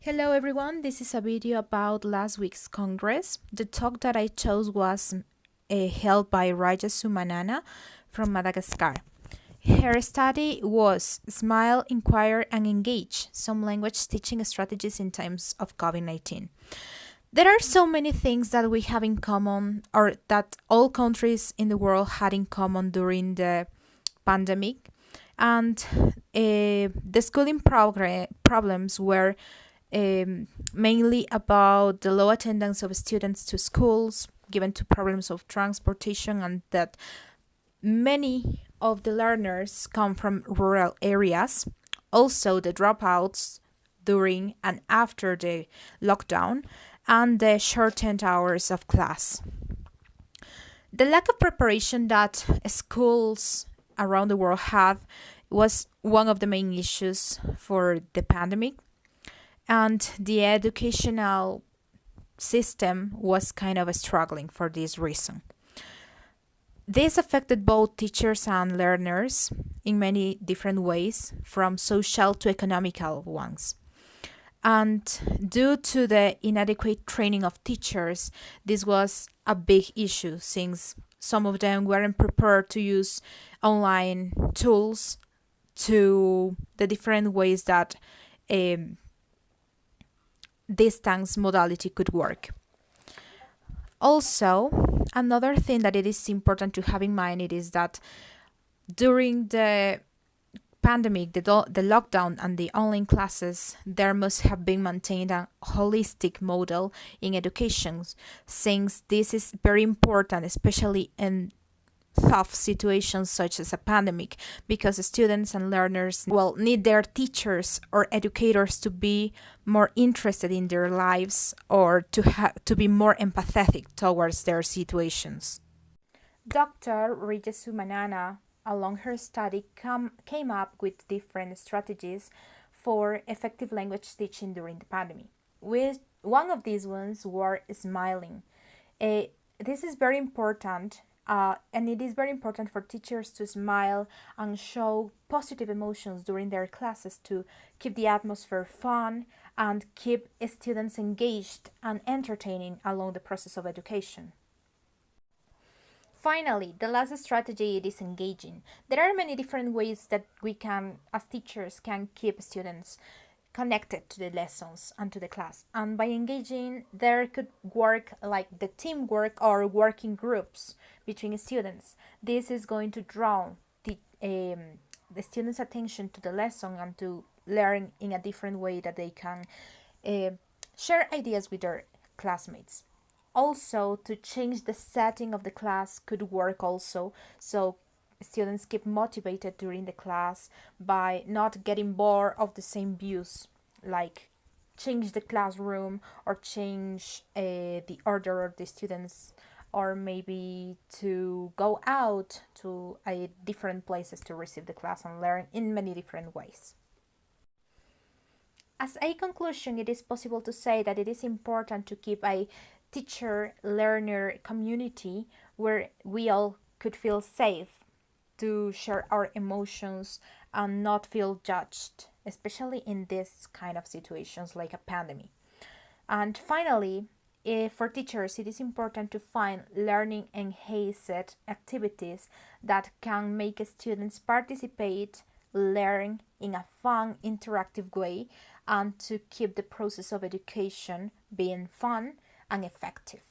Hello everyone, this is a video about last week's Congress. The talk that I chose was held by Larrea-Conference from Madagascar. Her study was Smile, Inquire and Engage, some language teaching strategies in times of COVID-19. There are so many things that we have in common, or that all countries in the world had in common during the pandemic. And the schooling problems were mainly about the low attendance of students to schools, given to problems of transportation, and that many of the learners come from rural areas. Also, the dropouts during and after the lockdown, and the shortened hours of class. The lack of preparation that schools around the world have was one of the main issues for the pandemic, and the educational system was kind of struggling for this reason. This affected both teachers and learners in many different ways, from social to economical ones. And due to the inadequate training of teachers, this was a big issue, since some of them weren't prepared to use online tools to the different ways that distance modality could work. Also, another thing that it is important to have in mind it is that during the pandemic, the lockdown and the online classes, there must have been maintained a holistic model in education, since this is very important, especially in tough situations such as a pandemic, because students and learners need their teachers or educators to be more interested in their lives, or to be more empathetic towards their situations. Dr. Larrea-Conference, along her study, came up with different strategies for effective language teaching during the pandemic. One of these ones were smiling. This is very important. And it is very important for teachers to smile and show positive emotions during their classes to keep the atmosphere fun and keep students engaged and entertaining along the process of education. Finally, the last strategy is engaging. There are many different ways that we can, as teachers, can keep students connected to the lessons and to the class. And by engaging, there could work like the teamwork or working groups between students. This is going to draw the students' attention to the lesson and to learn in a different way, that they can share ideas with their classmates. Also, to change the setting of the class could work also, so students keep motivated during the class by not getting bored of the same views, like change the classroom or change the order of the students, or maybe to go out to different places to receive the class and learn in many different ways. As a conclusion, it is possible to say that it is important to keep a teacher-learner community where we all could feel safe to share our emotions and not feel judged, especially in this kind of situations like a pandemic. And finally, for teachers, it is important to find learning enhanced activities that can make students participate, learn in a fun, interactive way, and to keep the process of education being fun and effective.